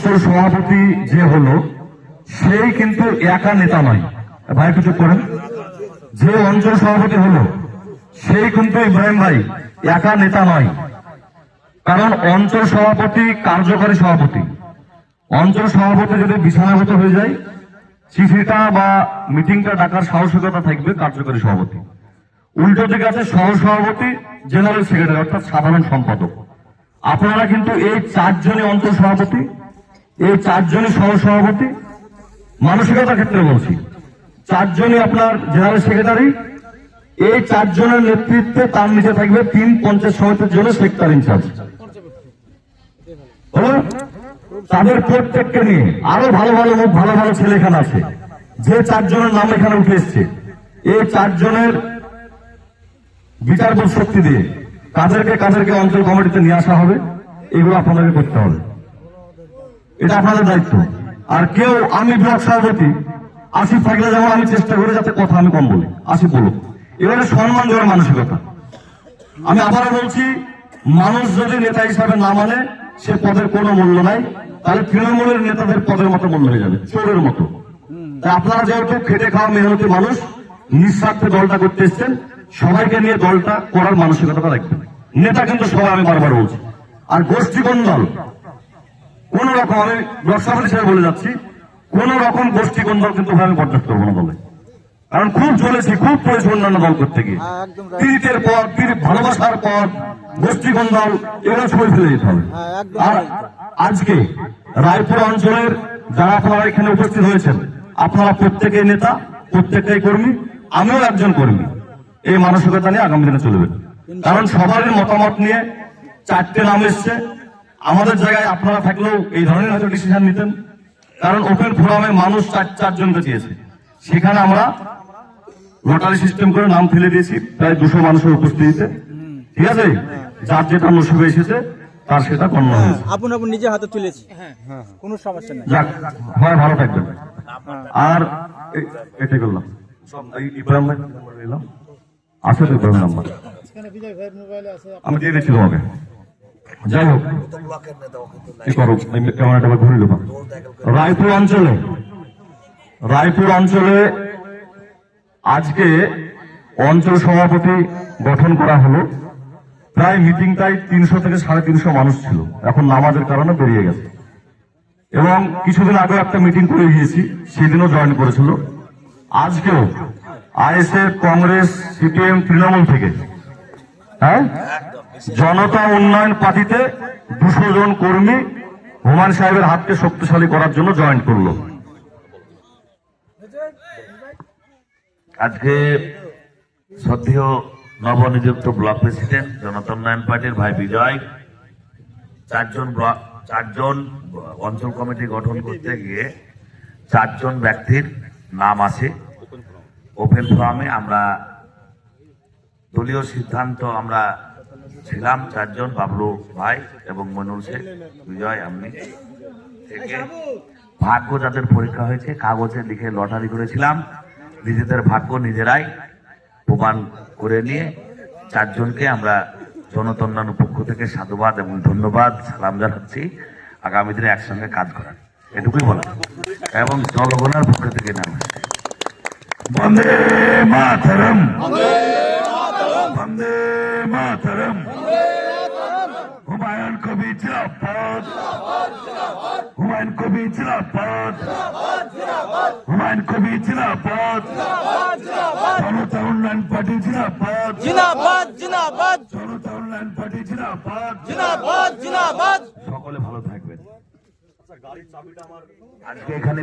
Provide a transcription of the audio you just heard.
অঞ্চল সভাপতি যে হলো সেই কিন্তু একা নেতা নয়। ভাই কিছু করেন, যে অঞ্চল সভাপতি হলো সেই কিন্তু ইব্রাহিম ভাই একা নেতা নয়। কারণ অঞ্চল সভাপতি কার্যকারী সভাপতি। অঞ্চল সভাপতি যদি বিছানাগত হয়ে যায়, চিঠিটা বা মিটিংটা ডাকার সাহসিকতা থাকবে কার্যকারী সভাপতি। উল্টো দিকে আছে সহ সভাপতি, জেনারেল সেক্রেটারি অর্থাৎ সাধারণ সম্পাদক। আপনারা কিন্তু এই চারজনই অঞ্চল সভাপতি, এই চারজনই সহ সভাপতি। মানসিকতার ক্ষেত্রে বলছি, চারজনই আপনার জেনারেল সেক্রেটারি। এই চারজনের নেতৃত্বে তার নিচে থাকবে 3 পঞ্চায়েত সমিতির জন্য সেক্টর ইনচার্জ। তাদের প্রত্যেককে নিয়ে আরো ভালো ভালো মুখ, ভালো ভালো ছেলে এখানে আছে। যে চারজনের নাম এখানে উঠে এসছে, এই চারজনের বিচারবোধ শক্তি দিয়ে কাদেরকে অঞ্চল কমিটিতে নিয়ে আসা হবে, এগুলো আপনাদেরকে করতে হবে। এটা আপনাদের দায়িত্ব। আর কেউ, আমি ব্লক সভাপতি আসিফ থাকলে যেমন আমি চেষ্টা করি যাতে কথা আমি কম বলি, আসিফ বলুক। এবারে সম্মান দেওয়ার মানসিকতা। আমি আবারও বলছি, মানুষ যদি নেতা হিসাবে না মানে সে পদের কোনো মূল্য নাই। তাহলে তৃণমূলের নেতাদের পদের মতো মূল্য হয়ে যাবে, চোরের মতো। তাই আপনারা যেহেতু খেটে খাওয়া মেহনতি মানুষ, নিঃস্বার্থে দলটা করতে এসছেন, সবাইকে নিয়ে দলটা করার মানসিকতাটা রাখবেন। নেতা কিন্তু সবাই, আমি বারবার বলছি। আর গোষ্ঠী কোন্দল কোন রকম, আমি ব্লক সভাপতি হিসেবে বলে যাচ্ছি, কোন রকম গোষ্ঠী কোন্দল কিন্তু আমি বরদাস্ত করবো না দলে। কারণ খুব চলেছি, খুব পরিশ্রম অন্যান্য দল করতে গিয়ে, পীড়িতের পদ, ভালোবাসার পদ, গোষ্ঠী কোন্দল এগুলো সরে ফেলে যেতে হবে। আর আজকে রায়পুর অঞ্চলের যারা আপনারা এখানে উপস্থিত হয়েছেন, আপনারা প্রত্যেকেই নেতা, প্রত্যেকটাই কর্মী, আমিও একজন কর্মী। এই মানসিকতা নিয়ে আগামী দিনে চলবে। কারণ সবারই মতামত নিয়ে 4টে নাম এসছে। আমাদের জায়গায় আপনারা থাকলেও এই ধরনের হয়তো ডিসিশন নিতেন। কারণ ওপেন ফোরামে মানুষ চারজনকে চেয়েছে, সেখানে আমরা লটারি সিস্টেম করে নাম ফেলে দিয়েছি প্রায় 200 মানুষের উপস্থিতিতে। ঠিক আছে, যার যেটা নসিবে এসেছে তার সেটা গণ্য হয়েছে। আপন নিজে হাতে তুলেছি, কোনো সমস্যা নেই। যাক, হয় ভালো থাকবেন। আর এটাই করলাম, ইব্রাহিম ভাই নিলাম, আছে তো ইব্রাহিম নাম্বার, আমি দিয়ে দিচ্ছি তোমাকে। যাই হোক, কি করো, ক্যামেরাটা ঘুরে দেবো। রায়পুর অঞ্চলে আজকে অঞ্চল সভাপতি গঠন করা হলো। প্রায় মিটিংটাই 300 থেকে 350 মানুষ ছিল, এখন নামাজের কারণে বেরিয়ে গেছে। এবং কিছুদিন আগে একটা মিটিং করে গিয়েছি, সেদিনও জয়েন করেছিল। আজকেও আইএসএফ, কংগ্রেস, সিপিএম, তৃণমূল থেকে, হ্যাঁ, জনতা উন্নয়ন পার্টিতে 200 জন কর্মী হুমায়ুন সাহেবের হাতকে শক্তিশালী করার জন্য জয়েন করলো। আজকে সদ্য নবনিযুক্ত ব্লক প্রেসিডেন্ট জনতা উন্নয়ন পার্টির ভাই বিজয় 4জন অঞ্চল কমিটি গঠন করতে গিয়ে 4জন ব্যক্তির নাম আছে ওপেন ফোরামে। আমরা দলীয় সিদ্ধান্ত আমরা ছিলাম 4জন, বাবলু ভাই এবং মনুল শেখ, বিজয়, আমি থেকে ভাগ্য যাদের পরীক্ষা হয়েছে কাগজে লিখে লটারি করেছিলাম, নিজেদের ভাগ্য নিজেরাই প্রমাণ করে নিয়ে 4জনকে আমরা জনতা উন্নয়ন পক্ষ থেকে সাধুবাদ এবং ধন্যবাদ সালাম জানাচ্ছি। আগামী দিনে একসঙ্গে কাজ করার, এটুকুই বলা। এবং জনগণের পক্ষ থেকে নাম আসছে বন্দে মাতরম, বন্দে মাতরম, হুমায়ুন কবির জিন্দাবাদ, হুমায়ুন কবির জিন্দাবাদ, হুমায়ুন কবির জিন্দাবাদ, জনতা উন্নয়ন পার্টি জিন্দাবাদ, জনতা উন্নয়ন পার্টি জিন্দাবাদ। সকলে ভালো থাকবেন। আজকে এখানে